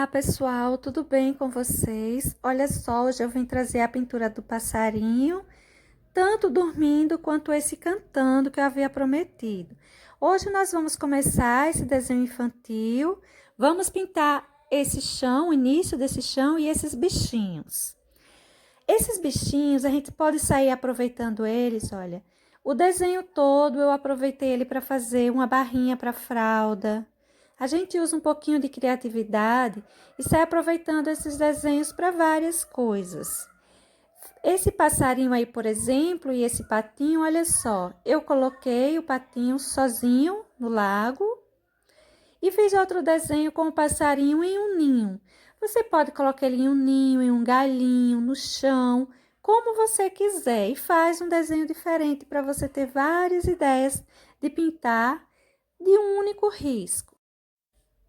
Olá, pessoal, tudo bem com vocês? Olha só, hoje eu vim trazer a pintura do passarinho, tanto dormindo quanto esse cantando que eu havia prometido. Hoje nós vamos começar esse desenho infantil, vamos pintar esse chão, o início desse chão e esses bichinhos. Esses bichinhos, a gente pode sair aproveitando eles, olha. O desenho todo eu aproveitei ele para fazer uma barrinha para fralda. A gente usa um pouquinho de criatividade e sai aproveitando esses desenhos para várias coisas. Esse passarinho aí, por exemplo, e esse patinho, olha só. Eu coloquei o patinho sozinho no lago e fiz outro desenho com o passarinho em um ninho. Você pode colocar ele em um ninho, em um galinho, no chão, como você quiser. E faz um desenho diferente para você ter várias ideias de pintar de um único risco.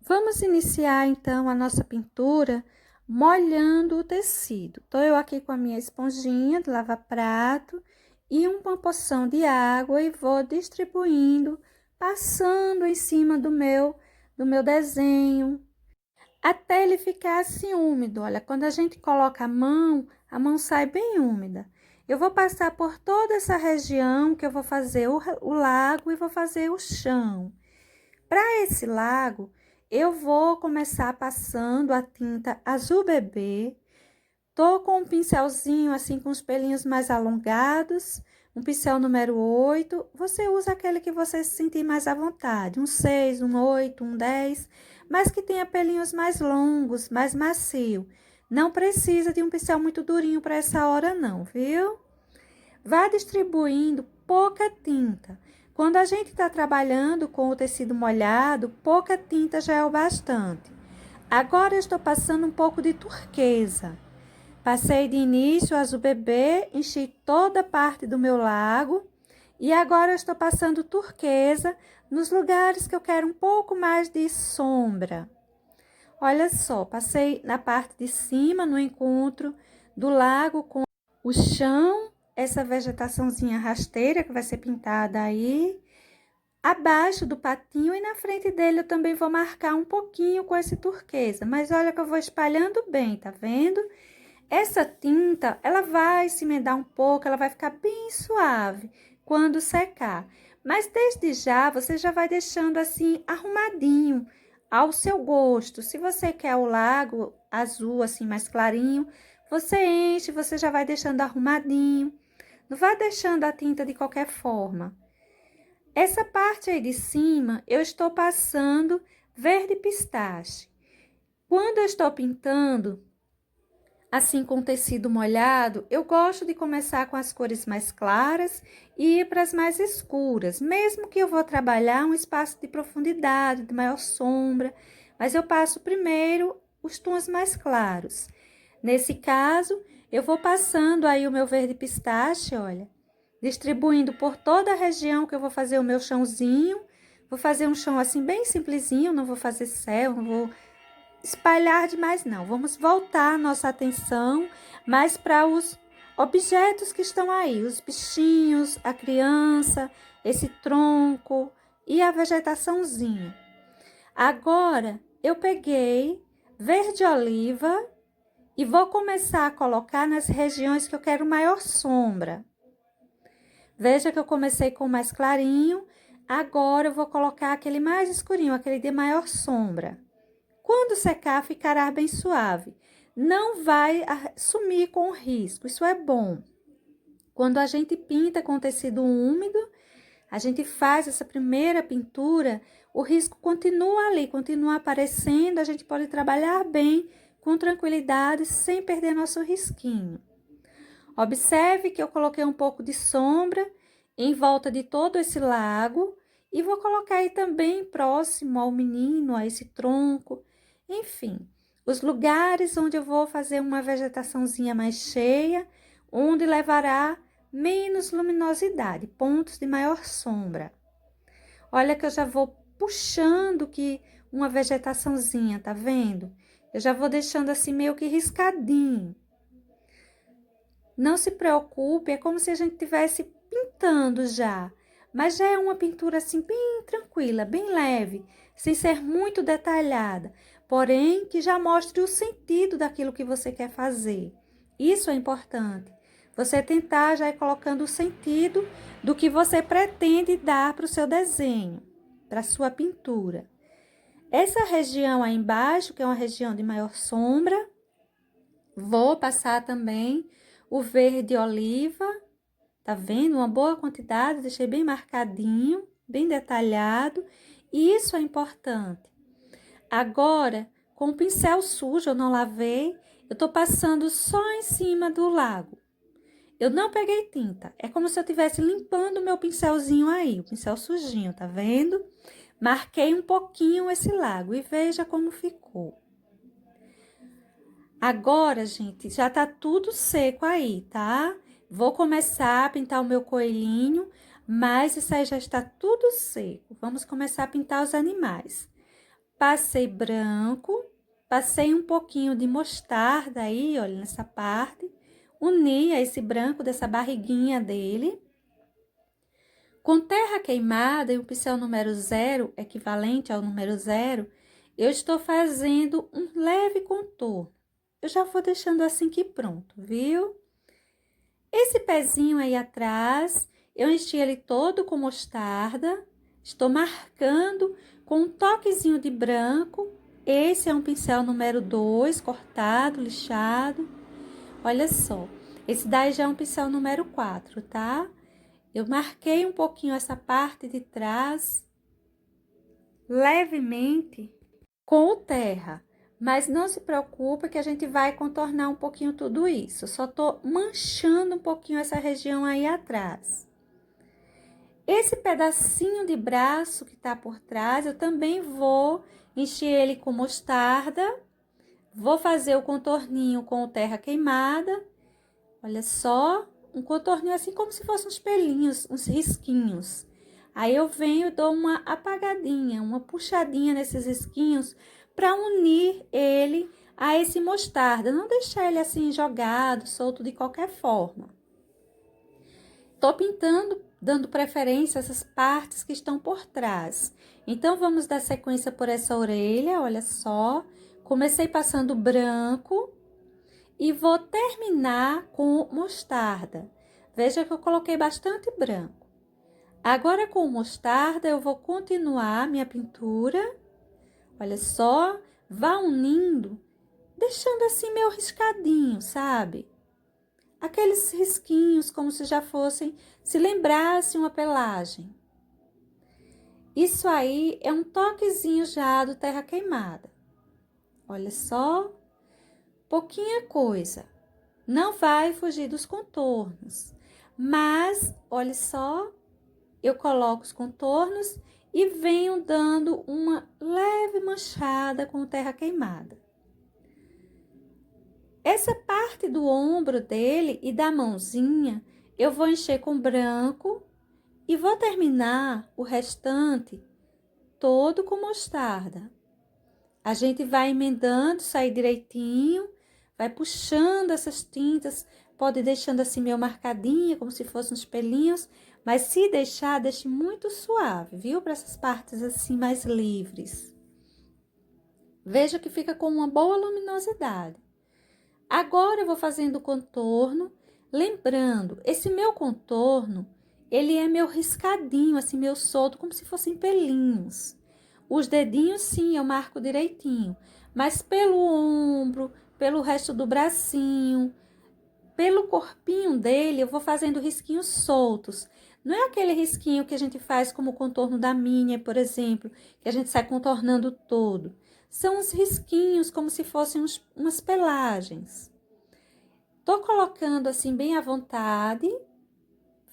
Vamos iniciar então a nossa pintura molhando o tecido. Estou eu aqui com a minha esponjinha de lava-prato e uma porção de água e vou distribuindo, passando em cima do meu desenho, até ele ficar assim úmido. Olha, quando a gente coloca a mão sai bem úmida. Eu vou passar por toda essa região que eu vou fazer o lago e vou fazer o chão. Para esse lago, eu vou começar passando a tinta azul bebê. Tô com um pincelzinho assim com os pelinhos mais alongados, um pincel número 8. Você usa aquele que você se sentir mais à vontade, um 6, um 8, um 10, mas que tenha pelinhos mais longos, mais macio. Não precisa de um pincel muito durinho para essa hora não, viu? Vá distribuindo pouca tinta. Quando a gente está trabalhando com o tecido molhado, pouca tinta já é o bastante. Agora eu estou passando um pouco de turquesa. Passei de início o azul bebê, enchi toda a parte do meu lago e agora eu estou passando turquesa nos lugares que eu quero um pouco mais de sombra. Olha só, passei na parte de cima, no encontro do lago com o chão, essa vegetaçãozinha rasteira que vai ser pintada aí. Abaixo do patinho e na frente dele eu também vou marcar um pouquinho com esse turquesa. Mas olha que eu vou espalhando bem, tá vendo? Essa tinta, ela vai se emendar um pouco, ela vai ficar bem suave quando secar. Mas desde já, você já vai deixando assim arrumadinho, ao seu gosto. Se você quer o lago azul assim mais clarinho, você enche, você já vai deixando arrumadinho. Não vai deixando a tinta de qualquer forma. Essa parte aí de cima, eu estou passando verde pistache. Quando eu estou pintando, assim com tecido molhado, eu gosto de começar com as cores mais claras e ir para as mais escuras, mesmo que eu vou trabalhar um espaço de profundidade, de maior sombra, mas eu passo primeiro os tons mais claros. Nesse caso, eu vou passando aí o meu verde pistache, olha, distribuindo por toda a região que eu vou fazer o meu chãozinho. Vou fazer um chão assim bem simplesinho, não vou fazer céu, não vou espalhar demais não. Vamos voltar a nossa atenção mais para os objetos que estão aí, os bichinhos, a criança, esse tronco e a vegetaçãozinha. Agora, eu peguei verde oliva e vou começar a colocar nas regiões que eu quero maior sombra. Veja que eu comecei com o mais clarinho, agora eu vou colocar aquele mais escurinho, aquele de maior sombra. Quando secar, ficará bem suave. Não vai sumir com o risco, isso é bom. Quando a gente pinta com tecido úmido, a gente faz essa primeira pintura, o risco continua ali, continua aparecendo, a gente pode trabalhar bem, com tranquilidade, sem perder nosso risquinho. Observe que eu coloquei um pouco de sombra em volta de todo esse lago e vou colocar aí também próximo ao menino, a esse tronco. Enfim, os lugares onde eu vou fazer uma vegetaçãozinha mais cheia, onde levará menos luminosidade, pontos de maior sombra. Olha que eu já vou puxando que uma vegetaçãozinha, tá vendo? Eu já vou deixando assim meio que riscadinho. Não se preocupe, é como se a gente estivesse pintando já, mas já é uma pintura assim bem tranquila, bem leve, sem ser muito detalhada. porém que já mostre o sentido daquilo que você quer fazer. Isso é importante. Você tentar já ir colocando o sentido do que você pretende dar para o seu desenho, para a sua pintura. Essa região aí embaixo, que é uma região de maior sombra, vou passar também o verde oliva, tá vendo? Uma boa quantidade, deixei bem marcadinho, bem detalhado, e isso é importante. Agora, com o pincel sujo, eu não lavei, eu tô passando só em cima do lago. Eu não peguei tinta, é como se eu estivesse limpando o meu pincelzinho aí, o pincel sujinho, tá vendo? Marquei um pouquinho esse lago e veja como ficou. Agora, gente, já tá tudo seco aí, tá? Vou começar a pintar o meu coelhinho, mas isso aí já está tudo seco. Vamos começar a pintar os animais. Passei branco, passei um pouquinho de mostarda aí, olha, nessa parte. Uni a esse branco dessa barriguinha dele. Com terra queimada e o pincel número 0, equivalente ao número 0, eu estou fazendo um leve contorno. Eu já vou deixando assim que pronto, viu? Esse pezinho aí atrás, eu enchi ele todo com mostarda. Estou marcando com um toquezinho de branco. Esse é um pincel número 2, cortado, lixado. Olha só, esse daí já é um pincel número 4, tá? Eu marquei um pouquinho essa parte de trás, levemente, com o terra. Mas não se preocupe que a gente vai contornar um pouquinho tudo isso. Só tô manchando um pouquinho essa região aí atrás. Esse pedacinho de braço que tá por trás, eu também vou encher ele com mostarda. Vou fazer o contorninho com o terra queimada. Olha só, um contorninho assim como se fossem uns pelinhos, uns risquinhos. Aí eu venho e dou uma apagadinha, uma puxadinha nesses risquinhos para unir ele a esse mostarda, não deixar ele assim jogado, solto de qualquer forma. Tô pintando, dando preferência a essas partes que estão por trás. Então, vamos dar sequência por essa orelha, olha só. Comecei passando branco e vou terminar com mostarda. Veja que eu coloquei bastante branco. Agora, com mostarda, eu vou continuar minha pintura. Olha só, vá unindo, deixando assim meio riscadinho, sabe? Aqueles risquinhos como se já fossem, se lembrasse uma pelagem. Isso aí é um toquezinho já do terra queimada. Olha só, pouquinha coisa. Não vai fugir dos contornos. Mas, olha só, eu coloco os contornos e venho dando uma leve manchada com terra queimada. Essa parte do ombro dele e da mãozinha, eu vou encher com branco e vou terminar o restante todo com mostarda. A gente vai emendando isso aí direitinho, vai puxando essas tintas, pode ir deixando assim meio marcadinha, como se fossem uns pelinhos, mas se deixar, deixe muito suave, viu? Para essas partes assim mais livres. Veja que fica com uma boa luminosidade. Agora eu vou fazendo o contorno, lembrando, esse meu contorno, ele é meio riscadinho, assim, meio solto, como se fossem pelinhos. Os dedinhos, sim, eu marco direitinho, mas pelo ombro, pelo resto do bracinho, pelo corpinho dele, eu vou fazendo risquinhos soltos. Não é aquele risquinho que a gente faz como o contorno da minha, por exemplo, que a gente sai contornando todo. São uns risquinhos como se fossem umas pelagens. Tô colocando assim bem à vontade,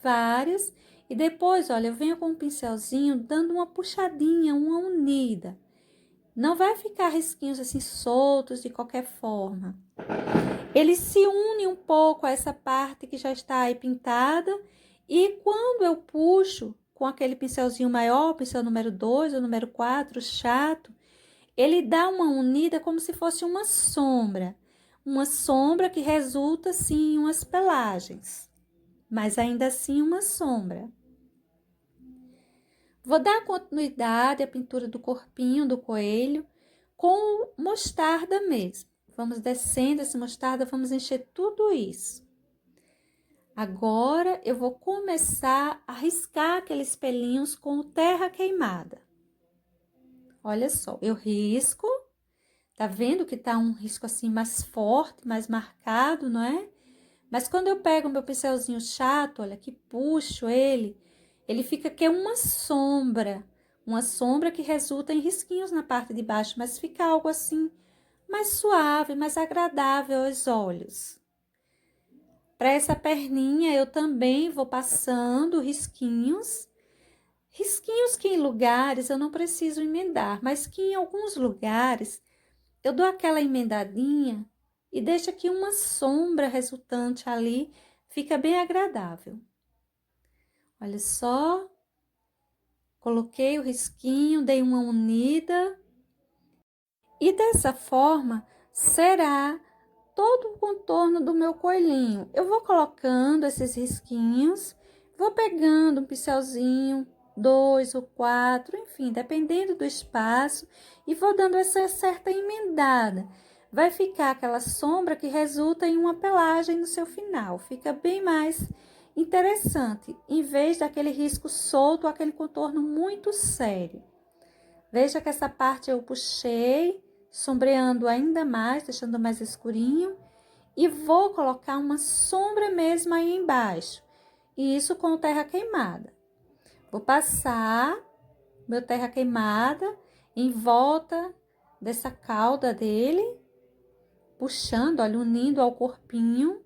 várias, e depois, olha, eu venho com um pincelzinho dando uma puxadinha, uma unida. Não vai ficar risquinhos assim soltos de qualquer forma. Ele se une um pouco a essa parte que já está aí pintada, e quando eu puxo com aquele pincelzinho maior, pincel número 2 ou número 4, chato, ele dá uma unida como se fosse uma sombra que resulta sim em umas pelagens, mas ainda assim uma sombra. Vou dar continuidade à pintura do corpinho do coelho, com mostarda mesmo. Vamos descendo essa mostarda, vamos encher tudo isso. Agora, eu vou começar a riscar aqueles pelinhos com terra queimada. Olha só, eu risco, tá vendo que tá um risco assim mais forte, mais marcado, não é? Mas quando eu pego o meu pincelzinho chato, olha, que puxo ele fica que é uma sombra que resulta em risquinhos na parte de baixo, mas fica algo assim mais suave, mais agradável aos olhos. Para essa perninha, eu também vou passando risquinhos que em lugares eu não preciso emendar, mas que em alguns lugares eu dou aquela emendadinha e deixo aqui uma sombra resultante ali, fica bem agradável. Olha só, coloquei o risquinho, dei uma unida e dessa forma será todo o contorno do meu coelhinho. Eu vou colocando esses risquinhos, vou pegando um pincelzinho, 2 ou 4, enfim, dependendo do espaço, e vou dando essa certa emendada. Vai ficar aquela sombra que resulta em uma pelagem no seu final, fica bem mais interessante, em vez daquele risco solto, aquele contorno muito sério. Veja que essa parte eu puxei, sombreando ainda mais, deixando mais escurinho, e vou colocar uma sombra mesmo aí embaixo, e isso com terra queimada. Vou passar meu terra queimada em volta dessa cauda dele, puxando, olha, unindo ao corpinho.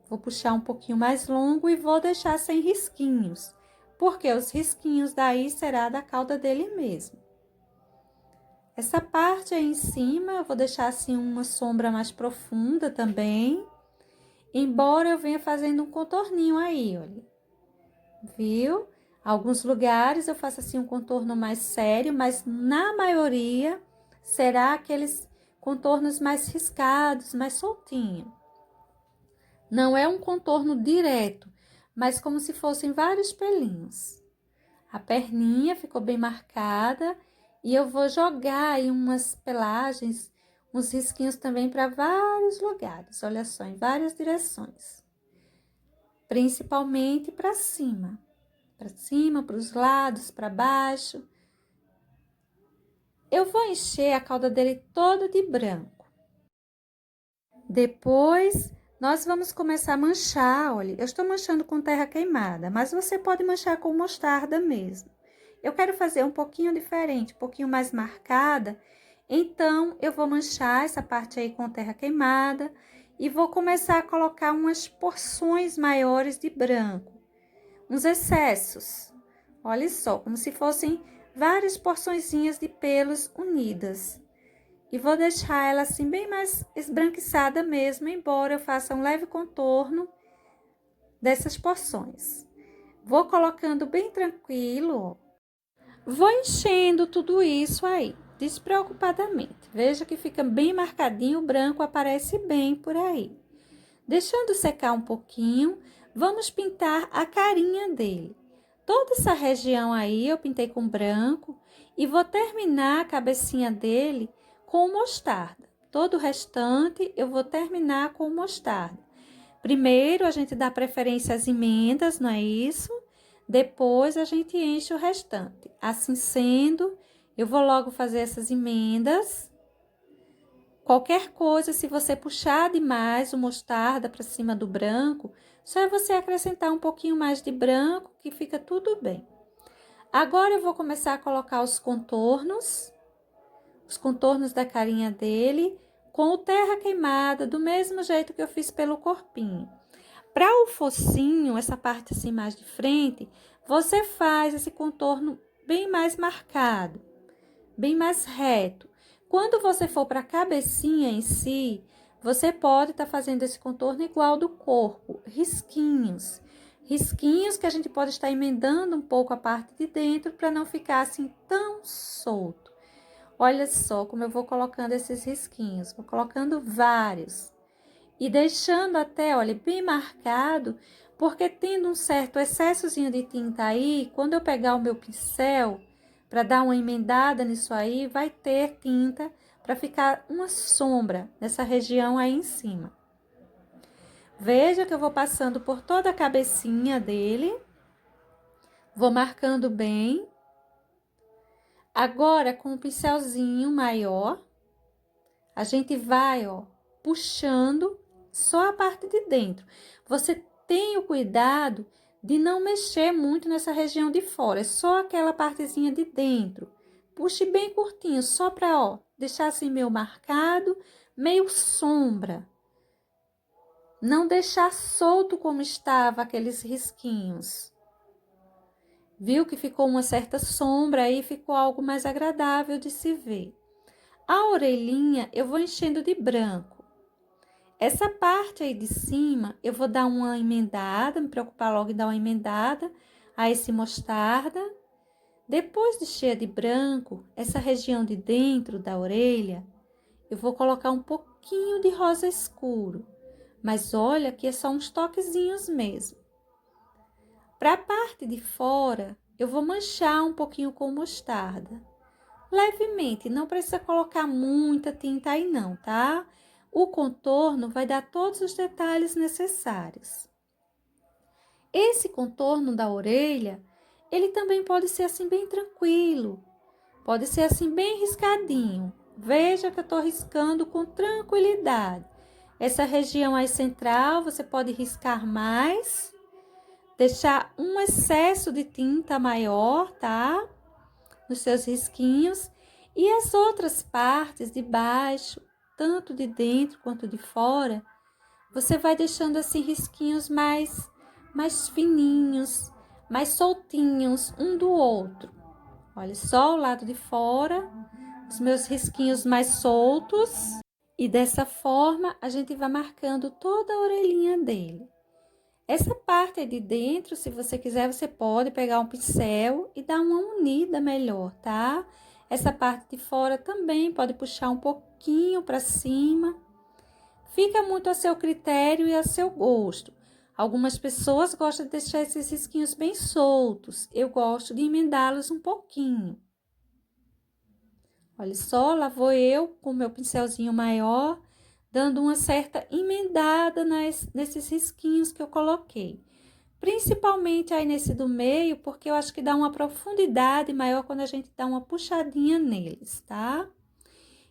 Vou puxar um pouquinho mais longo e vou deixar sem risquinhos, porque os risquinhos daí será da cauda dele mesmo. Essa parte aí em cima, eu vou deixar assim uma sombra mais profunda também, embora eu venha fazendo um contorninho aí, olha. Viu? Alguns lugares eu faço assim um contorno mais sério, mas na maioria será aqueles contornos mais riscados, mais soltinho. Não é um contorno direto, mas como se fossem vários pelinhos. A perninha ficou bem marcada e eu vou jogar aí umas pelagens, uns risquinhos também para vários lugares, olha só, em várias direções. Principalmente para cima, para os lados, para baixo. Eu vou encher a cauda dele toda de branco. Depois, nós vamos começar a manchar, olha, eu estou manchando com terra queimada, mas você pode manchar com mostarda mesmo. Eu quero fazer um pouquinho diferente, um pouquinho mais marcada, então eu vou manchar essa parte aí com terra queimada e vou começar a colocar umas porções maiores de branco, uns excessos. Olha só, como se fossem várias porçõezinhas de pelos unidas. E vou deixar ela assim bem mais esbranquiçada mesmo, embora eu faça um leve contorno dessas porções. Vou colocando bem tranquilo, ó. Vou enchendo tudo isso aí, despreocupadamente. Veja que fica bem marcadinho, o branco aparece bem por aí. Deixando secar um pouquinho, vamos pintar a carinha dele. Toda essa região aí eu pintei com branco e vou terminar a cabecinha dele com mostarda. Todo o restante eu vou terminar com mostarda. Primeiro a gente dá preferência às emendas, não é isso? Depois a gente enche o restante. Assim sendo, eu vou logo fazer essas emendas. Qualquer coisa, se você puxar demais o mostarda para cima do branco, só é você acrescentar um pouquinho mais de branco que fica tudo bem. Agora eu vou começar a colocar os contornos da carinha dele, com o terra queimada, do mesmo jeito que eu fiz pelo corpinho. Para o focinho, essa parte assim mais de frente, você faz esse contorno bem mais marcado, bem mais reto. Quando você for para a cabecinha em si, você pode estar fazendo esse contorno igual do corpo, risquinhos. Risquinhos que a gente pode estar emendando um pouco a parte de dentro para não ficar assim tão solto. Olha só como eu vou colocando esses risquinhos, vou colocando vários. E deixando até, olha, bem marcado, porque tendo um certo excessozinho de tinta aí, quando eu pegar o meu pincel para dar uma emendada nisso aí, vai ter tinta para ficar uma sombra nessa região aí em cima. Veja que eu vou passando por toda a cabecinha dele, vou marcando bem. Agora, com o pincelzinho maior, a gente vai, ó, puxando só a parte de dentro. Você tem o cuidado de não mexer muito nessa região de fora, é só aquela partezinha de dentro. Puxe bem curtinho, só para, ó, deixar assim meio marcado, meio sombra. Não deixar solto como estava aqueles risquinhos. Viu que ficou uma certa sombra aí, ficou algo mais agradável de se ver. A orelhinha eu vou enchendo de branco. Essa parte aí de cima eu vou dar uma emendada, me preocupar logo em dar uma emendada a esse mostarda. Depois de cheia de branco, essa região de dentro da orelha, eu vou colocar um pouquinho de rosa escuro. Mas olha que é só uns toquezinhos mesmo. Para a parte de fora, eu vou manchar um pouquinho com mostarda. Levemente, não precisa colocar muita tinta aí não, tá? O contorno vai dar todos os detalhes necessários. Esse contorno da orelha, ele também pode ser assim bem tranquilo. Pode ser assim bem riscadinho. Veja que eu tô riscando com tranquilidade. Essa região aí central, você pode riscar mais, deixar um excesso de tinta maior, tá? Nos seus risquinhos. E as outras partes de baixo, tanto de dentro quanto de fora, você vai deixando assim risquinhos mais fininhos, mais soltinhos um do outro. Olha só o lado de fora, os meus risquinhos mais soltos. E dessa forma, a gente vai marcando toda a orelhinha dele. Essa parte aí de dentro, se você quiser, você pode pegar um pincel e dar uma unida melhor, tá? Essa parte de fora também pode puxar um pouquinho para cima. Fica muito a seu critério e a seu gosto. Algumas pessoas gostam de deixar esses risquinhos bem soltos. Eu gosto de emendá-los um pouquinho. Olha só, lá vou eu com o meu pincelzinho maior, dando uma certa emendada nesses risquinhos que eu coloquei. Principalmente aí nesse do meio, porque eu acho que dá uma profundidade maior quando a gente dá uma puxadinha neles, tá?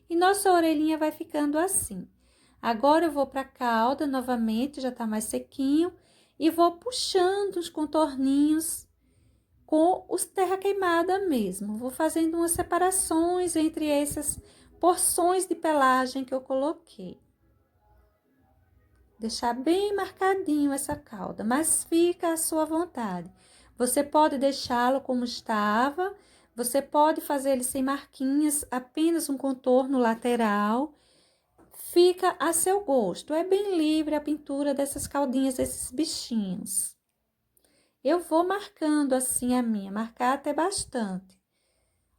E nossa orelhinha vai ficando assim. Agora eu vou para a cauda novamente, já tá mais sequinho, e vou puxando os contorninhos com os terra queimada mesmo. Vou fazendo umas separações entre essas porções de pelagem que eu coloquei. Deixar bem marcadinho essa cauda, mas fica à sua vontade. Você pode deixá-lo como estava, você pode fazer ele sem marquinhas, apenas um contorno lateral. Fica a seu gosto, é bem livre a pintura dessas caudinhas, desses bichinhos. Eu vou marcando assim a minha, marcar até bastante.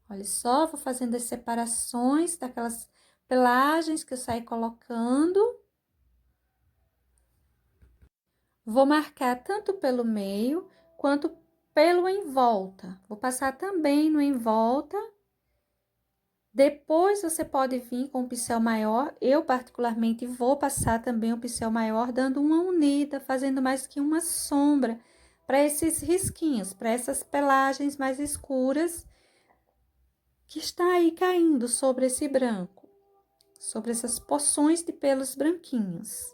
Olha só, vou fazendo as separações daquelas pelagens que eu saí colocando. Vou marcar tanto pelo meio quanto pelo em volta. Vou passar também no em volta. Depois você pode vir com o pincel maior. Eu particularmente vou passar também o pincel maior, dando uma unida, fazendo mais que uma sombra para esses risquinhos, para essas pelagens mais escuras que está aí caindo sobre esse branco, sobre essas porções de pelos branquinhos.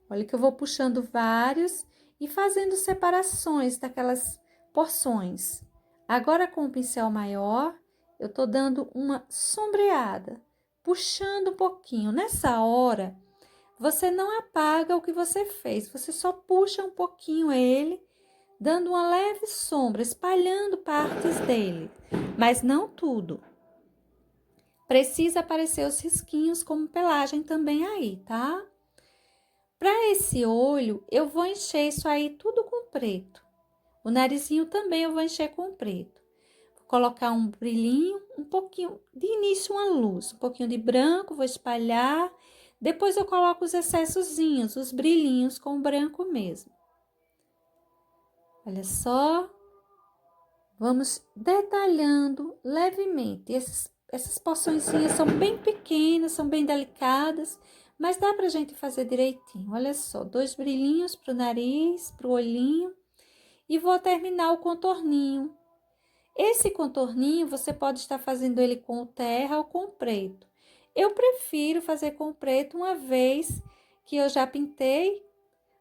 Olha que eu vou puxando vários e fazendo separações daquelas porções. Agora, com o pincel maior, eu tô dando uma sombreada, puxando um pouquinho. Nessa hora, você não apaga o que você fez, você só puxa um pouquinho ele, dando uma leve sombra, espalhando partes dele, mas não tudo. Precisa aparecer os risquinhos como pelagem também aí, tá? Para esse olho, eu vou encher isso aí tudo com preto. O narizinho também eu vou encher com preto. Vou colocar um brilhinho, um pouquinho, de início uma luz, um pouquinho de branco, vou espalhar. Depois eu coloco os excessozinhos, os brilhinhos com branco mesmo. Olha só. Vamos detalhando levemente essas porçõezinhas são bem pequenas, são bem delicadas, mas dá pra gente fazer direitinho. Olha só, 2 brilhinhos pro nariz, pro olhinho. E vou terminar o contorninho. Esse contorninho, você pode estar fazendo ele com o terra ou com o preto. Eu prefiro fazer com o preto, uma vez que eu já pintei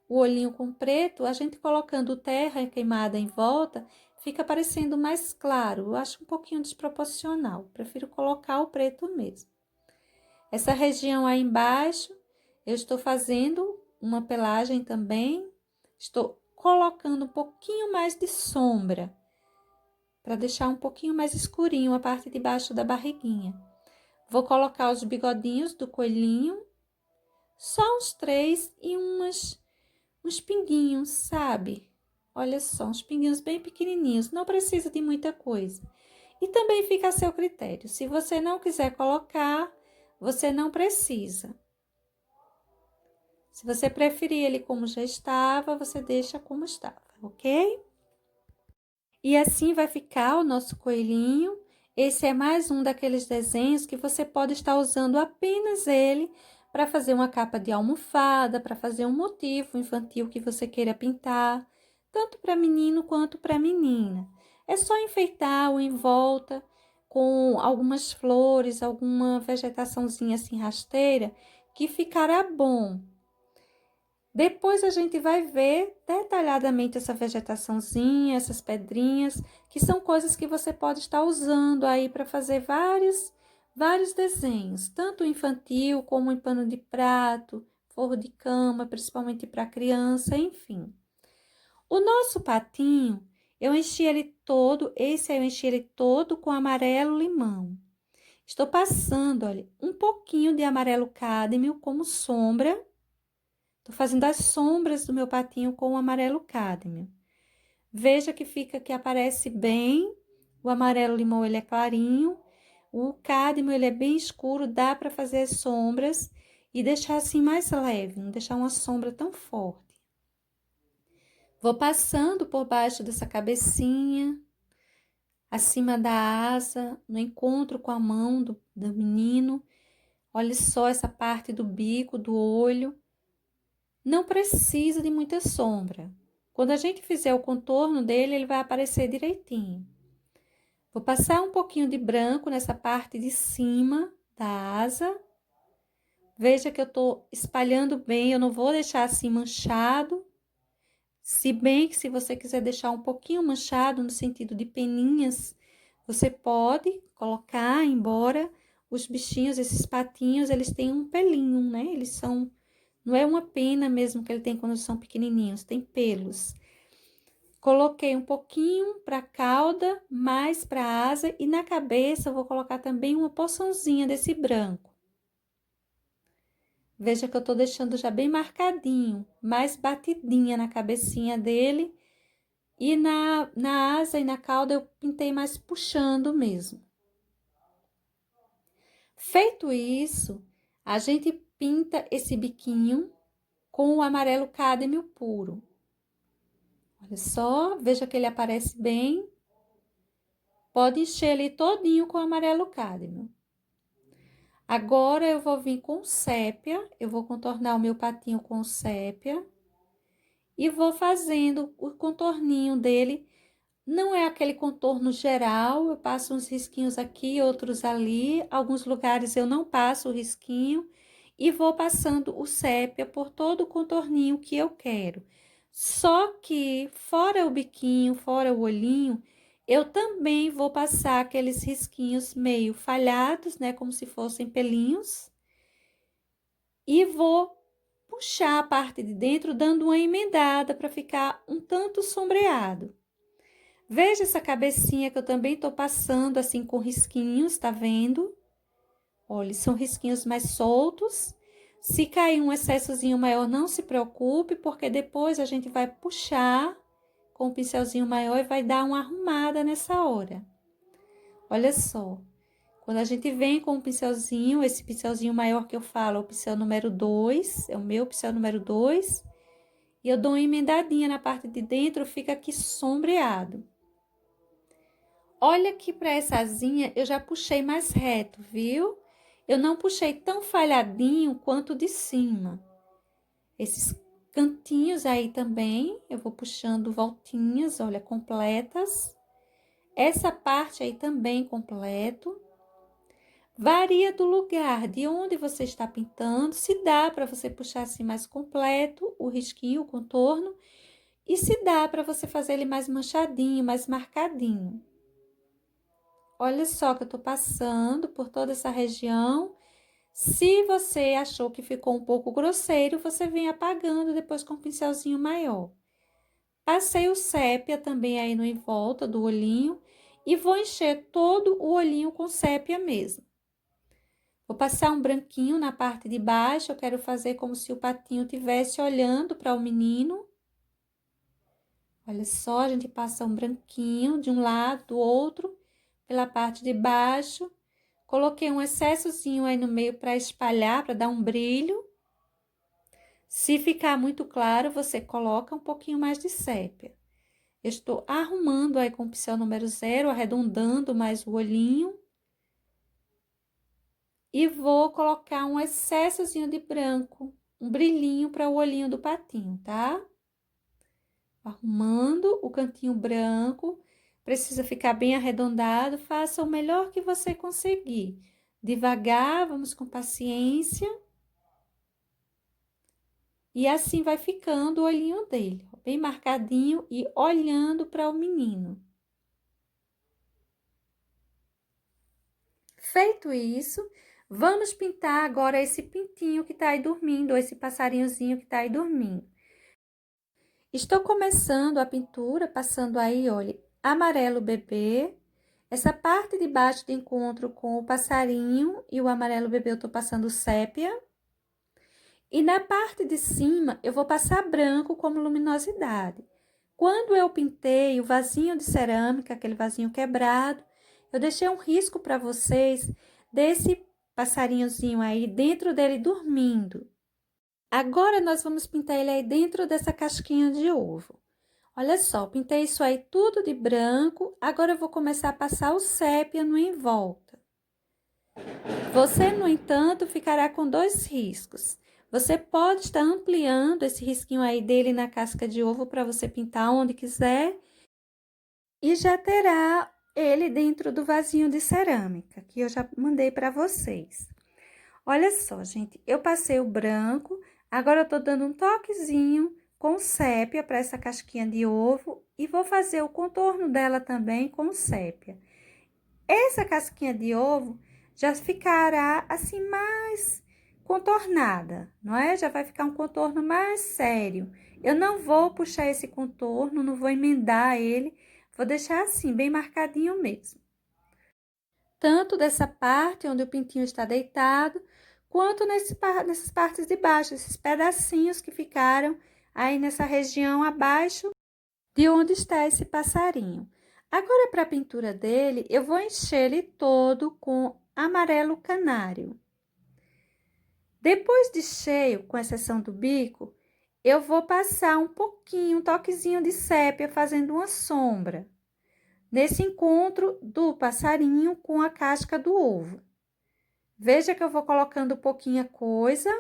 o olhinho com preto, a gente colocando terra queimada em volta, fica parecendo mais claro. Eu acho um pouquinho desproporcional. Prefiro colocar o preto mesmo. Essa região aí embaixo, eu estou fazendo uma pelagem também. Estou colocando um pouquinho mais de sombra, para deixar um pouquinho mais escurinho a parte de baixo da barriguinha. Vou colocar os bigodinhos do coelhinho, só uns 3 e uns pinguinhos, sabe? Olha só, uns pinguinhos bem pequenininhos, não precisa de muita coisa. E também fica a seu critério. Se você não quiser colocar, você não precisa. Se você preferir ele como já estava, você deixa como estava, ok? E assim vai ficar o nosso coelhinho. Esse é mais um daqueles desenhos que você pode estar usando apenas ele para fazer uma capa de almofada, para fazer um motivo infantil que você queira pintar, tanto para menino quanto para menina. É só enfeitar-o em volta com algumas flores, alguma vegetaçãozinha assim rasteira, que ficará bom. Depois a gente vai ver detalhadamente essa vegetaçãozinha, essas pedrinhas, que são coisas que você pode estar usando aí para fazer vários desenhos, tanto infantil como em pano de prato, forro de cama, principalmente para criança, enfim. O nosso patinho, eu enchi ele todo, esse aí eu enchi ele todo com amarelo limão. Estou passando, olha, um pouquinho de amarelo cádmio como sombra. Tô fazendo as sombras do meu patinho com o amarelo cádmio. Veja que aparece bem. O amarelo limão, ele é clarinho. O cádmio, ele é bem escuro. Dá para fazer as sombras e deixar assim mais leve. Não deixar uma sombra tão forte. Vou passando por baixo dessa cabecinha. Acima da asa. No encontro com a mão do menino. Olha só essa parte do bico, do olho. Não precisa de muita sombra. Quando a gente fizer o contorno dele, ele vai aparecer direitinho. Vou passar um pouquinho de branco nessa parte de cima da asa. Veja que eu tô espalhando bem, eu não vou deixar assim manchado. Se bem que se você quiser deixar um pouquinho manchado, no sentido de peninhas, você pode colocar, embora os bichinhos, esses patinhos, eles têm um pelinho, né? Eles são... Não é uma pena mesmo que ele tem quando são pequenininhos, tem pelos. Coloquei um pouquinho para a cauda, mais para a asa e na cabeça eu vou colocar também uma porçãozinha desse branco. Veja que eu tô deixando já bem marcadinho, mais batidinha na cabecinha dele. E na asa e na cauda eu pintei mais puxando mesmo. Feito isso, a gente pinta esse biquinho com o amarelo cádmio puro. Olha só, veja que ele aparece bem. Pode encher ele todinho com amarelo cádmio. Agora, eu vou vir com sépia. Eu vou contornar o meu patinho com sépia. E vou fazendo o contorninho dele. Não é aquele contorno geral. Eu passo uns risquinhos aqui, outros ali. Alguns lugares eu não passo o risquinho. E vou passando o sépia por todo o contorninho que eu quero. Só que, fora o biquinho, fora o olhinho, eu também vou passar aqueles risquinhos meio falhados, né? Como se fossem pelinhos. E vou puxar a parte de dentro, dando uma emendada para ficar um tanto sombreado. Veja essa cabecinha que eu também tô passando assim com risquinhos, tá vendo? Olha, são risquinhos mais soltos. Se cair um excessozinho maior, não se preocupe, porque depois a gente vai puxar com o pincelzinho maior e vai dar uma arrumada nessa hora. Olha só, quando a gente vem com o pincelzinho, esse pincelzinho maior que eu falo, é o pincel número 2, é o meu pincel número 2, e eu dou uma emendadinha na parte de dentro, fica aqui sombreado. Olha aqui para essa asinha, eu já puxei mais reto, viu? Eu não puxei tão falhadinho quanto de cima. Esses cantinhos aí também, eu vou puxando voltinhas, olha, completas. Essa parte aí também completo. Varia do lugar, de onde você está pintando, se dá para você puxar assim mais completo o risquinho, o contorno, e se dá para você fazer ele mais manchadinho, mais marcadinho. Olha só que eu tô passando por toda essa região. Se você achou que ficou um pouco grosseiro, você vem apagando depois com um pincelzinho maior. Passei o sépia também aí no em volta do olhinho e vou encher todo o olhinho com sépia mesmo. Vou passar um branquinho na parte de baixo, eu quero fazer como se o patinho estivesse olhando para o menino. Olha só, a gente passa um branquinho de um lado, do outro, pela parte de baixo. Coloquei um excessozinho aí no meio para espalhar, para dar um brilho. Se ficar muito claro, você coloca um pouquinho mais de sépia. Eu estou arrumando aí com o pincel número 0, arredondando mais o olhinho. E vou colocar um excessozinho de branco, um brilhinho para o olhinho do patinho, tá? Arrumando o cantinho branco, precisa ficar bem arredondado, faça o melhor que você conseguir. Devagar, vamos com paciência. E assim vai ficando o olhinho dele, bem marcadinho e olhando para o menino. Feito isso, vamos pintar agora esse pintinho que tá aí dormindo, ou esse passarinhozinho que tá aí dormindo. Estou começando a pintura, passando aí, olha, amarelo bebê. Essa parte de baixo de encontro com o passarinho e o amarelo bebê eu tô passando sépia. E na parte de cima, eu vou passar branco como luminosidade. Quando eu pintei o vasinho de cerâmica, aquele vasinho quebrado, eu deixei um risco para vocês desse passarinhozinho aí, dentro dele dormindo. Agora, nós vamos pintar ele aí dentro dessa casquinha de ovo. Olha só, pintei isso aí tudo de branco, agora eu vou começar a passar o sépia no em volta. Você, no entanto, ficará com 2 riscos. Você pode estar ampliando esse risquinho aí dele na casca de ovo para você pintar onde quiser. E já terá ele dentro do vasinho de cerâmica, que eu já mandei para vocês. Olha só, gente, eu passei o branco, agora eu tô dando um toquezinho com sépia para essa casquinha de ovo e vou fazer o contorno dela também com sépia. Essa casquinha de ovo já ficará assim mais contornada, não é? Já vai ficar um contorno mais sério. Eu não vou puxar esse contorno, não vou emendar ele, vou deixar assim, bem marcadinho mesmo. Tanto dessa parte onde o pintinho está deitado, quanto nessas partes de baixo, esses pedacinhos que ficaram aí nessa região abaixo de onde está esse passarinho. Agora, para a pintura dele, eu vou encher ele todo com amarelo canário. Depois de cheio, com exceção do bico, eu vou passar um pouquinho, um toquezinho de sépia, fazendo uma sombra nesse encontro do passarinho com a casca do ovo. Veja que eu vou colocando pouquinha coisa.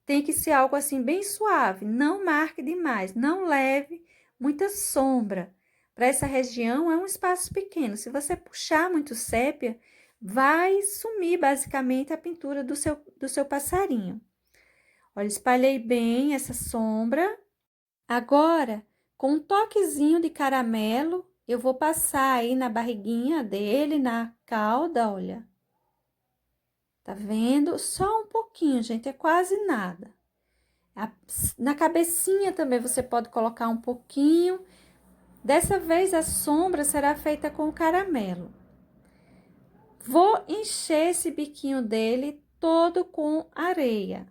Tem que ser algo assim bem suave, não marque demais, não leve muita sombra. Para essa região é um espaço pequeno. Se você puxar muito sépia, vai sumir basicamente a pintura do seu passarinho. Olha, espalhei bem essa sombra. Agora, com um toquezinho de caramelo, eu vou passar aí na barriguinha dele, na cauda, olha. Tá vendo? Só um pouquinho, gente, é quase nada. Na cabecinha também você pode colocar um pouquinho. Dessa vez a sombra será feita com o caramelo. Vou encher esse biquinho dele todo com areia.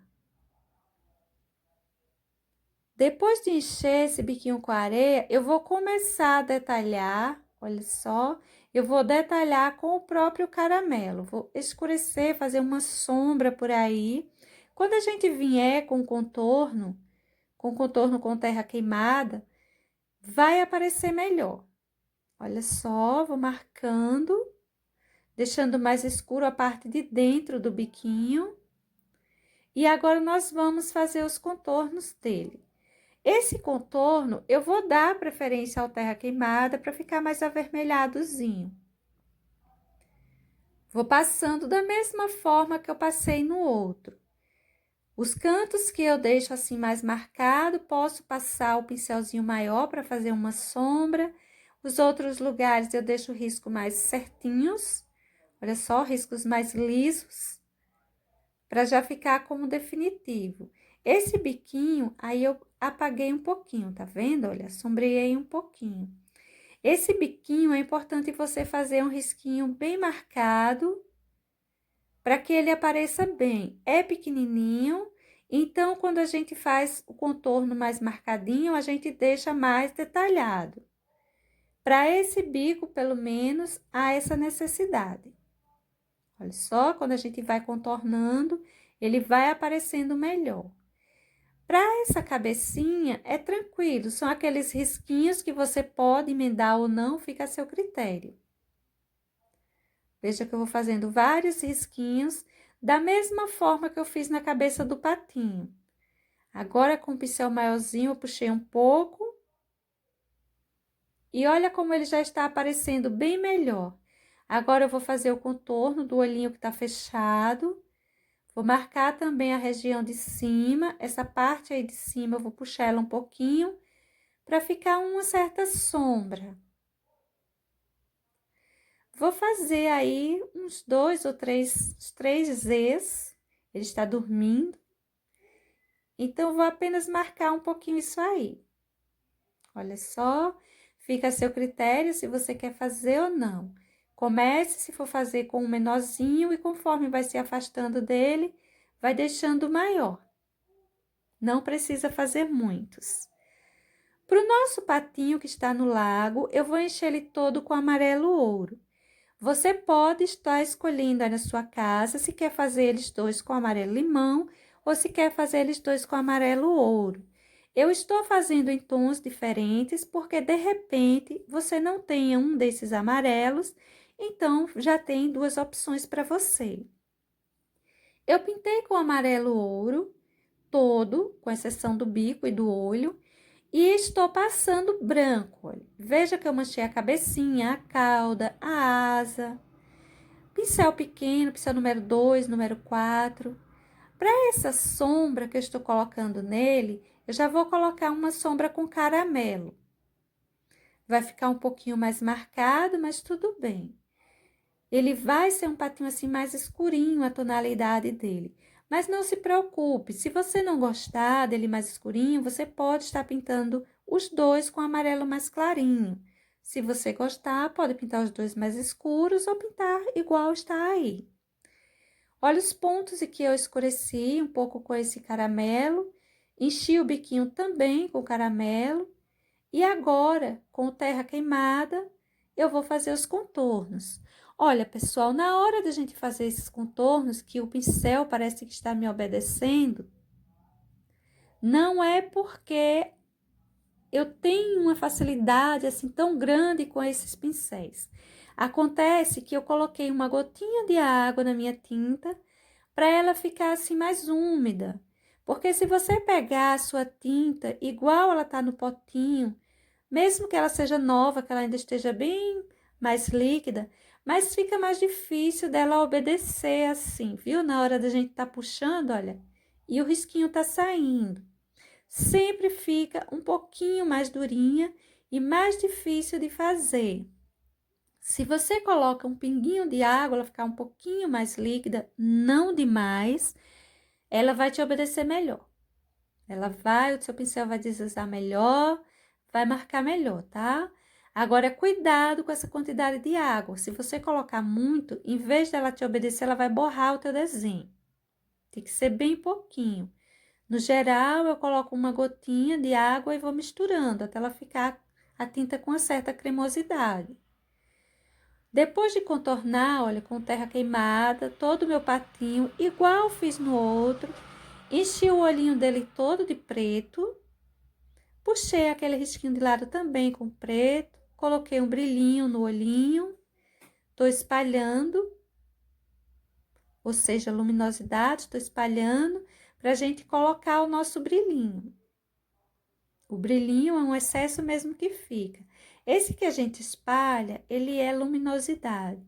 Depois de encher esse biquinho com areia, eu vou começar a detalhar, olha só, eu vou detalhar com o próprio caramelo. Vou escurecer, fazer uma sombra por aí. Quando a gente vier com contorno com terra queimada, vai aparecer melhor. Olha só, vou marcando, deixando mais escuro a parte de dentro do biquinho. E agora nós vamos fazer os contornos dele. Esse contorno, eu vou dar preferência ao terra queimada para ficar mais avermelhadozinho. Vou passando da mesma forma que eu passei no outro. Os cantos que eu deixo assim mais marcado, posso passar o pincelzinho maior para fazer uma sombra. Os outros lugares eu deixo o risco mais certinhos. Olha só, riscos mais lisos, para já ficar como definitivo. Esse biquinho, aí eu apaguei um pouquinho, tá vendo? Olha, sombreei um pouquinho. Esse biquinho é importante você fazer um risquinho bem marcado, para que ele apareça bem. É pequenininho, então quando a gente faz o contorno mais marcadinho, a gente deixa mais detalhado. Para esse bico, pelo menos, há essa necessidade. Olha só, quando a gente vai contornando, ele vai aparecendo melhor. Para essa cabecinha, é tranquilo, são aqueles risquinhos que você pode emendar ou não, fica a seu critério. Veja que eu vou fazendo vários risquinhos, da mesma forma que eu fiz na cabeça do patinho. Agora, com o pincel maiorzinho, eu puxei um pouco. E olha como ele já está aparecendo bem melhor. Agora, eu vou fazer o contorno do olhinho que está fechado. Vou marcar também a região de cima. Essa parte aí de cima, eu vou puxar ela um pouquinho, para ficar uma certa sombra. Vou fazer aí uns 2 ou 3 Zs. Ele está dormindo. Então, vou apenas marcar um pouquinho isso aí. Olha só, fica a seu critério se você quer fazer ou não. Comece, se for fazer, com um menorzinho e conforme vai se afastando dele, vai deixando maior. Não precisa fazer muitos. Para o nosso patinho que está no lago, eu vou encher ele todo com amarelo ouro. Você pode estar escolhendo aí na sua casa se quer fazer eles dois com amarelo limão ou se quer fazer eles dois com amarelo ouro. Eu estou fazendo em tons diferentes porque, de repente, você não tenha um desses amarelos, então já tem duas opções para você. Eu pintei com amarelo ouro todo, com exceção do bico e do olho, e estou passando branco. Olha. Veja que eu manchei a cabecinha, a cauda, a asa. Pincel pequeno, pincel número 2, número 4. Para essa sombra que eu estou colocando nele, eu já vou colocar uma sombra com caramelo. Vai ficar um pouquinho mais marcado, mas tudo bem. Ele vai ser um patinho assim mais escurinho, a tonalidade dele. Mas não se preocupe, se você não gostar dele mais escurinho, você pode estar pintando os dois com amarelo mais clarinho. Se você gostar, pode pintar os dois mais escuros ou pintar igual está aí. Olha os pontos em que eu escureci um pouco com esse caramelo, enchi o biquinho também com caramelo. E agora, com terra queimada, eu vou fazer os contornos. Olha, pessoal, na hora da gente fazer esses contornos, que o pincel parece que está me obedecendo, não é porque eu tenho uma facilidade assim tão grande com esses pincéis. Acontece que eu coloquei uma gotinha de água na minha tinta para ela ficar assim mais úmida. Porque se você pegar a sua tinta igual ela tá no potinho, mesmo que ela seja nova, que ela ainda esteja bem mais líquida, mas fica mais difícil dela obedecer assim, viu? Na hora da gente tá puxando, olha, e o risquinho tá saindo. Sempre fica um pouquinho mais durinha e mais difícil de fazer. Se você coloca um pinguinho de água, ela ficar um pouquinho mais líquida, não demais, ela vai te obedecer melhor. O seu pincel vai deslizar melhor, vai marcar melhor, tá? Agora, cuidado com essa quantidade de água. Se você colocar muito, em vez dela te obedecer, ela vai borrar o teu desenho. Tem que ser bem pouquinho. No geral, eu coloco uma gotinha de água e vou misturando até ela ficar a tinta com uma certa cremosidade. Depois de contornar, olha, com terra queimada, todo o meu patinho, igual fiz no outro, enchi o olhinho dele todo de preto, puxei aquele risquinho de lado também com preto, coloquei um brilhinho no olhinho, tô espalhando, ou seja, luminosidade, tô espalhando pra gente colocar o nosso brilhinho. O brilhinho é um excesso mesmo que fica. Esse que a gente espalha, ele é luminosidade.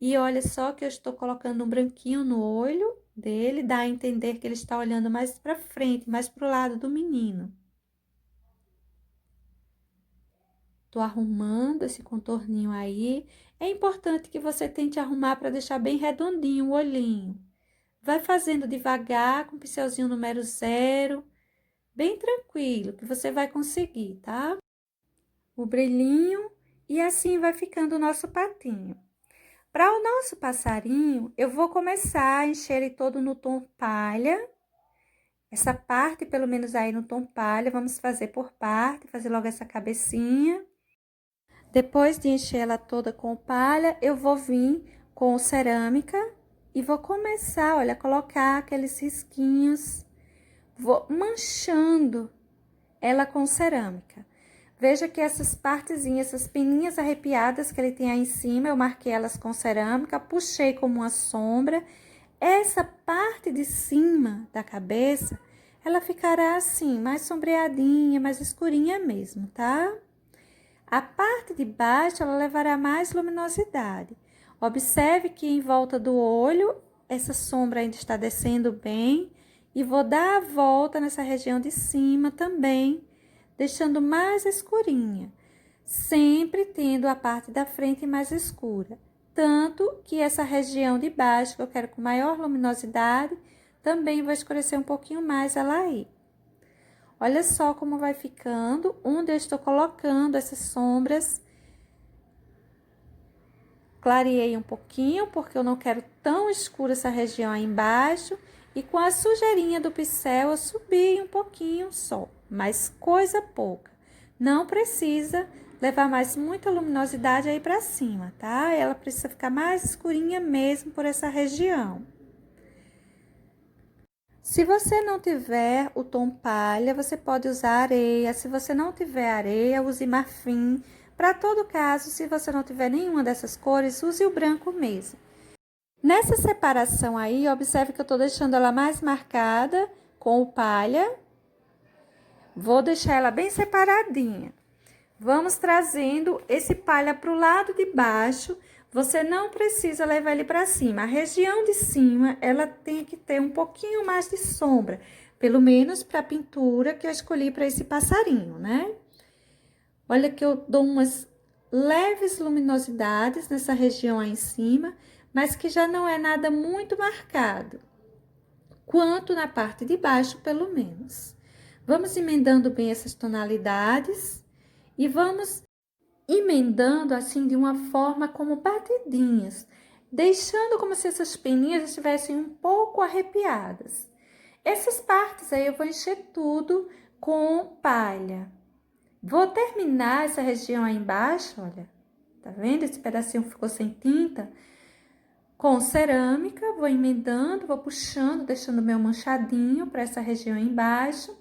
E olha só que eu estou colocando um branquinho no olho dele, dá a entender que ele está olhando mais para frente, mais para o lado do menino. Tô arrumando esse contorninho aí. É importante que você tente arrumar para deixar bem redondinho o olhinho. Vai fazendo devagar, com o pincelzinho número 0, bem tranquilo, que você vai conseguir, tá? O brilhinho e assim vai ficando o nosso patinho. Para o nosso passarinho, eu vou começar a encher ele todo no tom palha. Essa parte, pelo menos aí no tom palha, vamos fazer por parte, fazer logo essa cabecinha. Depois de encher ela toda com palha, eu vou vir com cerâmica e vou começar, olha, a colocar aqueles risquinhos, vou manchando ela com cerâmica. Veja que essas partezinhas, essas pininhas arrepiadas que ele tem aí em cima, eu marquei elas com cerâmica, puxei como uma sombra. Essa parte de cima da cabeça, ela ficará assim, mais sombreadinha, mais escurinha mesmo, tá? A parte de baixo, ela levará mais luminosidade. Observe que em volta do olho, essa sombra ainda está descendo bem. E vou dar a volta nessa região de cima também, deixando mais escurinha. Sempre tendo a parte da frente mais escura. Tanto que essa região de baixo, que eu quero com maior luminosidade, também vai escurecer um pouquinho mais ela aí. Olha só como vai ficando, onde eu estou colocando essas sombras. Clareei um pouquinho, porque eu não quero tão escura essa região aí embaixo. E com a sujeirinha do pincel, eu subi um pouquinho só, mas coisa pouca. Não precisa levar mais muita luminosidade aí pra cima, tá? Ela precisa ficar mais escurinha mesmo por essa região. Se você não tiver o tom palha, você pode usar areia. Se você não tiver areia, use marfim. Para todo caso, se você não tiver nenhuma dessas cores, use o branco mesmo. Nessa separação aí, observe que eu tô deixando ela mais marcada com o palha. Vou deixar ela bem separadinha. Vamos trazendo esse palha pro lado de baixo. Você não precisa levar ele para cima. A região de cima, ela tem que ter um pouquinho mais de sombra. Pelo menos para a pintura que eu escolhi para esse passarinho, né? Olha que eu dou umas leves luminosidades nessa região aí em cima, mas que já não é nada muito marcado. Quanto na parte de baixo, pelo menos. Vamos emendando bem essas tonalidades e vamos emendando assim de uma forma como batidinhas, deixando como se essas peninhas estivessem um pouco arrepiadas. Essas partes aí eu vou encher tudo com palha. Vou terminar essa região aí embaixo, olha, tá vendo? Esse pedacinho ficou sem tinta. Com cerâmica, vou emendando, vou puxando, deixando meu manchadinho para essa região aí embaixo.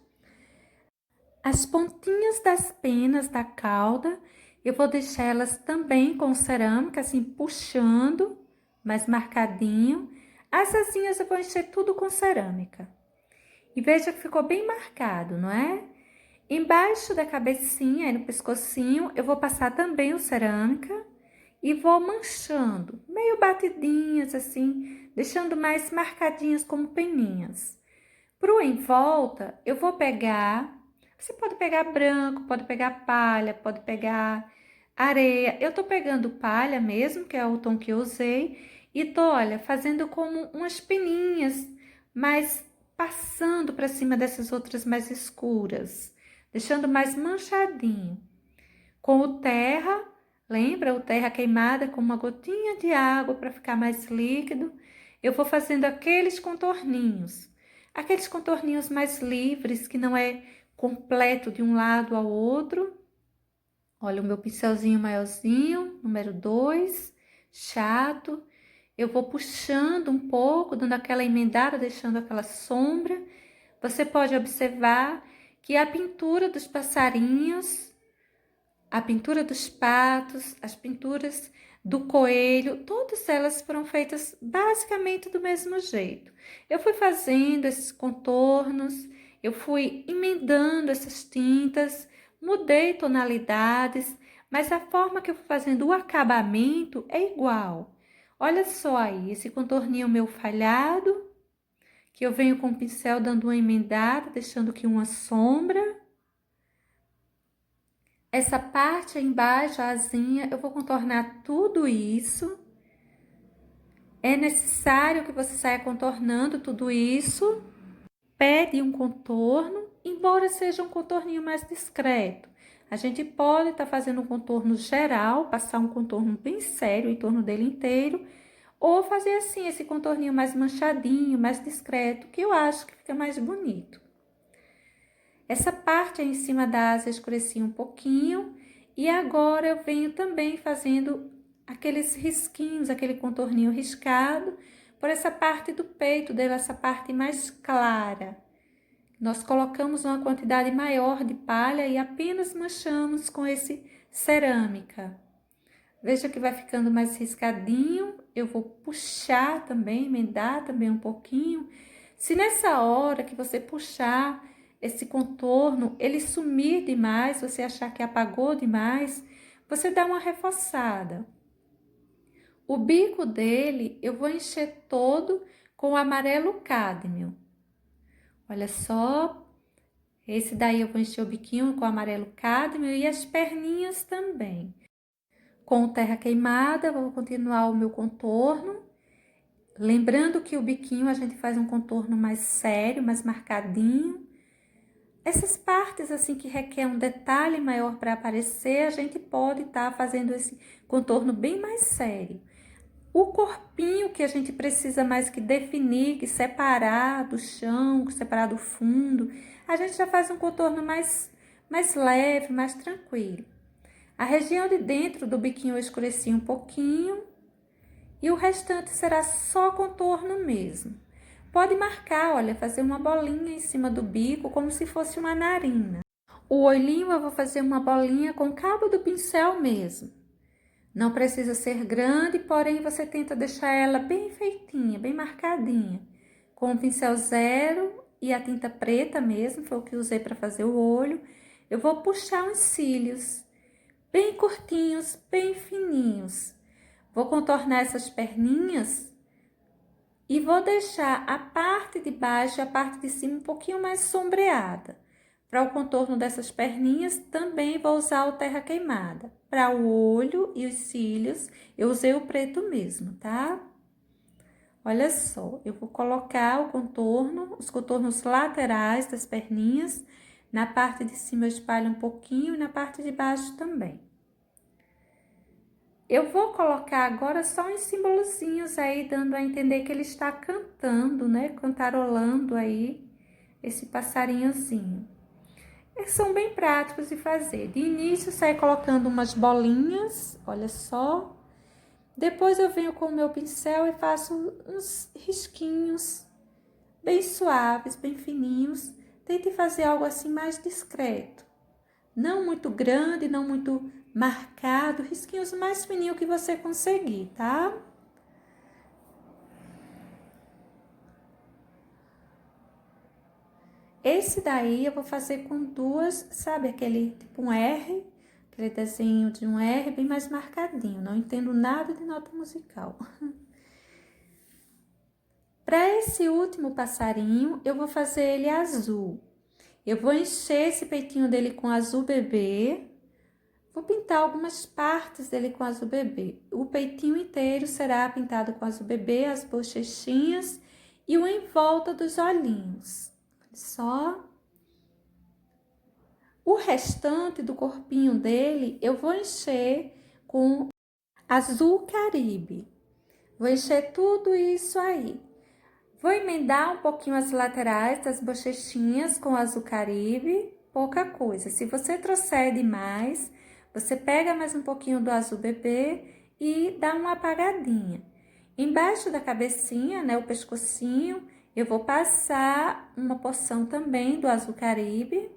As pontinhas das penas da cauda, eu vou deixar elas também com cerâmica, assim, puxando, mais marcadinho. As asinhas eu vou encher tudo com cerâmica. E veja que ficou bem marcado, não é? Embaixo da cabecinha, aí no pescocinho, eu vou passar também o cerâmica e vou manchando, meio batidinhas assim, deixando mais marcadinhas como peninhas. Pro em volta, eu vou pegar, você pode pegar branco, pode pegar palha, pode pegar areia. Eu tô pegando palha mesmo, que é o tom que eu usei, e tô, olha, fazendo como umas peninhas, mas passando para cima dessas outras mais escuras, deixando mais manchadinho. Com o terra, lembra o terra queimada com uma gotinha de água para ficar mais líquido, eu vou fazendo aqueles contorninhos mais livres, que não é completo de um lado ao outro. Olha o meu pincelzinho maiorzinho, número 2, chato. Eu vou puxando um pouco, dando aquela emendada, deixando aquela sombra. Você pode observar que a pintura dos passarinhos, a pintura dos patos, as pinturas do coelho, todas elas foram feitas basicamente do mesmo jeito. Eu fui fazendo esses contornos, eu fui emendando essas tintas, mudei tonalidades, mas a forma que eu fui fazendo o acabamento é igual. Olha só aí, esse contorninho meu falhado, que eu venho com o pincel dando uma emendada, deixando aqui uma sombra. Essa parte aí embaixo, a asinha, eu vou contornar tudo isso. É necessário que você saia contornando tudo isso. Pede um contorno, embora seja um contorninho mais discreto. A gente pode estar fazendo um contorno geral, passar um contorno bem sério em torno dele inteiro, ou fazer assim, esse contorninho mais manchadinho, mais discreto, que eu acho que fica mais bonito. Essa parte aí em cima da asa eu escureci um pouquinho, e agora eu venho também fazendo aqueles risquinhos, aquele contorninho riscado, por essa parte do peito dele, essa parte mais clara. Nós colocamos uma quantidade maior de palha e apenas manchamos com esse cerâmica. Veja que vai ficando mais riscadinho, eu vou puxar também, emendar também um pouquinho. Se nessa hora que você puxar esse contorno, ele sumir demais, você achar que apagou demais, você dá uma reforçada. O bico dele eu vou encher todo com amarelo cádmio. Olha só, esse daí eu vou encher o biquinho com amarelo cádmio e as perninhas também. Com terra queimada, vou continuar o meu contorno. Lembrando que o biquinho a gente faz um contorno mais sério, mais marcadinho. Essas partes assim que requer um detalhe maior para aparecer, a gente pode estar fazendo esse contorno bem mais sério. O corpinho que a gente precisa mais que definir, que separar do chão, que separar do fundo, a gente já faz um contorno mais leve, mais tranquilo. A região de dentro do biquinho eu escureci um pouquinho e o restante será só contorno mesmo. Pode marcar, olha, fazer uma bolinha em cima do bico, como se fosse uma narina. O olhinho eu vou fazer uma bolinha com o cabo do pincel mesmo. Não precisa ser grande, porém você tenta deixar ela bem feitinha, bem marcadinha. Com o pincel zero e a tinta preta mesmo, foi o que usei para fazer o olho, eu vou puxar uns cílios bem curtinhos, bem fininhos. Vou contornar essas perninhas e vou deixar a parte de baixo e a parte de cima um pouquinho mais sombreada. Para o contorno dessas perninhas, também vou usar o terra queimada. Para o olho e os cílios, eu usei o preto mesmo, tá? Olha só, eu vou colocar o contorno, os contornos laterais das perninhas. Na parte de cima eu espalho um pouquinho e na parte de baixo também. Eu vou colocar agora só uns simbolozinhos aí, dando a entender que ele está cantando, né? Cantarolando aí esse passarinhozinho. Eles são bem práticos de fazer. De início, sai colocando umas bolinhas, olha só. Depois eu venho com o meu pincel e faço uns risquinhos bem suaves, bem fininhos. Tente fazer algo assim mais discreto. Não muito grande, não muito marcado, risquinhos mais fininhos que você conseguir, tá? Esse daí eu vou fazer com duas, sabe aquele tipo um R, aquele desenho de um R bem mais marcadinho, não entendo nada de nota musical. Para esse último passarinho, eu vou fazer ele azul. Eu vou encher esse peitinho dele com azul bebê. Vou pintar algumas partes dele com azul bebê. O peitinho inteiro será pintado com azul bebê, as bochechinhas e o em volta dos olhinhos. Só. O restante do corpinho dele eu vou encher com azul caribe. Vou encher tudo isso aí. Vou emendar um pouquinho as laterais das bochechinhas com azul caribe, pouca coisa. Se você trouxer demais, você pega mais um pouquinho do azul bebê e dá uma apagadinha. Embaixo da cabecinha, né, o pescocinho, eu vou passar uma porção também do azul caribe.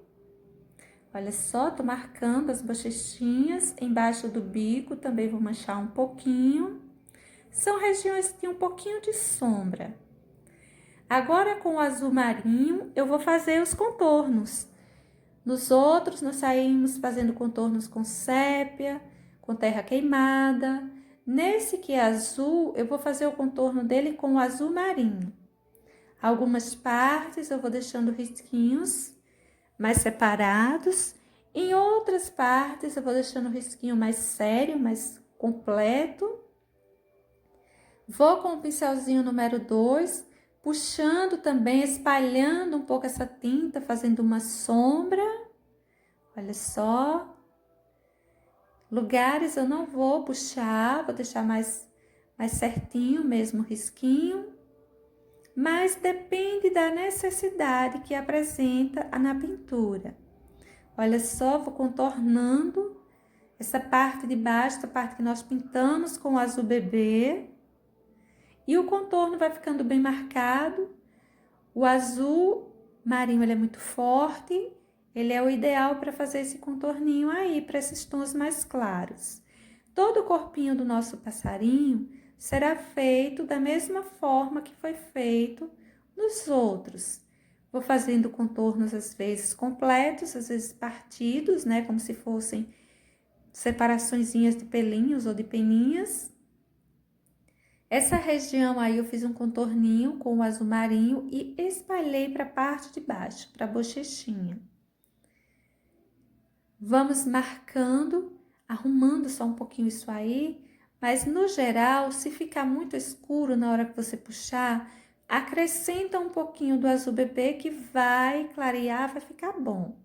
Olha só, tô marcando as bochechinhas, embaixo do bico também vou manchar um pouquinho. São regiões que tem um pouquinho de sombra. Agora com o azul marinho, eu vou fazer os contornos. Nos outros, nós saímos fazendo contornos com sépia, com terra queimada. Nesse que é azul, eu vou fazer o contorno dele com o azul marinho. Algumas partes eu vou deixando risquinhos mais separados. Em outras partes eu vou deixando o risquinho mais sério, mais completo. Vou com o pincelzinho número 2, puxando também, espalhando um pouco essa tinta, fazendo uma sombra. Olha só. Lugares eu não vou puxar, vou deixar mais certinho mesmo o risquinho. Mas depende da necessidade que apresenta na pintura. Olha só, vou contornando essa parte de baixo, essa parte que nós pintamos com o azul bebê. E o contorno vai ficando bem marcado. O azul marinho ele é muito forte, ele é o ideal para fazer esse contorninho aí, para esses tons mais claros. Todo o corpinho do nosso passarinho será feito da mesma forma que foi feito nos outros. Vou fazendo contornos às vezes completos, às vezes partidos, né? Como se fossem separaçõezinhas de pelinhos ou de peninhas. Essa região aí eu fiz um contorninho com o azul marinho e espalhei para a parte de baixo, para a bochechinha. Vamos marcando, arrumando só um pouquinho isso aí, mas no geral, se ficar muito escuro na hora que você puxar, acrescenta um pouquinho do azul bebê que vai clarear, vai ficar bom.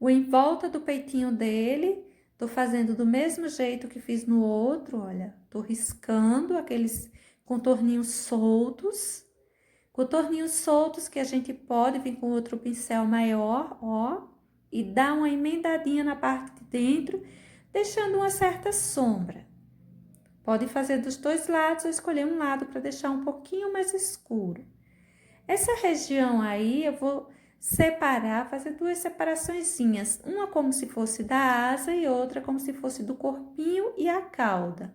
O em volta do peitinho dele, tô fazendo do mesmo jeito que fiz no outro, olha. Tô riscando aqueles contorninhos soltos. Contorninhos soltos que a gente pode vir com outro pincel maior, ó. E dar uma emendadinha na parte de dentro, deixando uma certa sombra. Pode fazer dos dois lados ou escolher um lado para deixar um pouquinho mais escuro. Essa região aí eu vou separar, fazer duas separaçõezinhas, uma como se fosse da asa e outra como se fosse do corpinho e a cauda.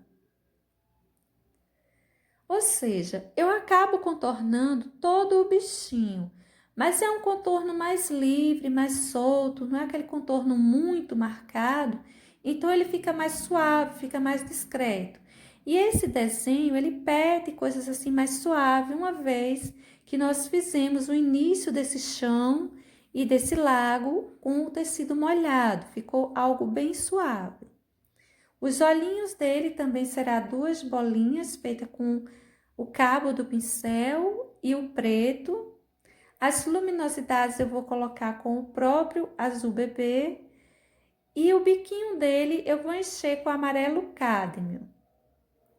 Ou seja, eu acabo contornando todo o bichinho, mas é um contorno mais livre, mais solto, não é aquele contorno muito marcado, então ele fica mais suave, fica mais discreto. E esse desenho, ele pede coisas assim mais suave, uma vez que nós fizemos o início desse chão e desse lago com o tecido molhado, ficou algo bem suave. Os olhinhos dele também será duas bolinhas feitas com o cabo do pincel e o preto. As luminosidades eu vou colocar com o próprio azul bebê e o biquinho dele eu vou encher com amarelo cádmio.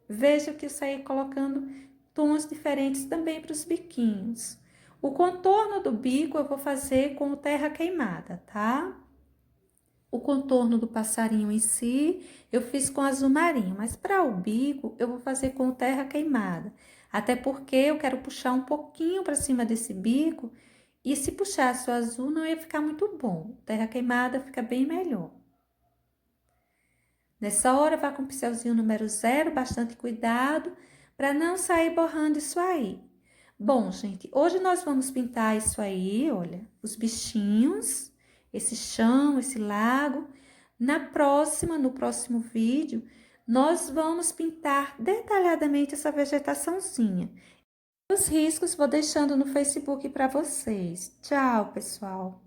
Veja que eu saí colocando tons diferentes também para os biquinhos. O contorno do bico eu vou fazer com terra queimada, tá? O contorno do passarinho em si, eu fiz com azul marinho, mas para o bico, eu vou fazer com terra queimada. Até porque eu quero puxar um pouquinho para cima desse bico, e se puxasse o azul, não ia ficar muito bom. Terra queimada fica bem melhor. Nessa hora, vá com o pincelzinho número 0, bastante cuidado, para não sair borrando isso aí. Bom, gente, hoje nós vamos pintar isso aí, olha, os bichinhos, esse chão, esse lago. No próximo vídeo, nós vamos pintar detalhadamente essa vegetaçãozinha. Os riscos vou deixando no Facebook para vocês. Tchau, pessoal!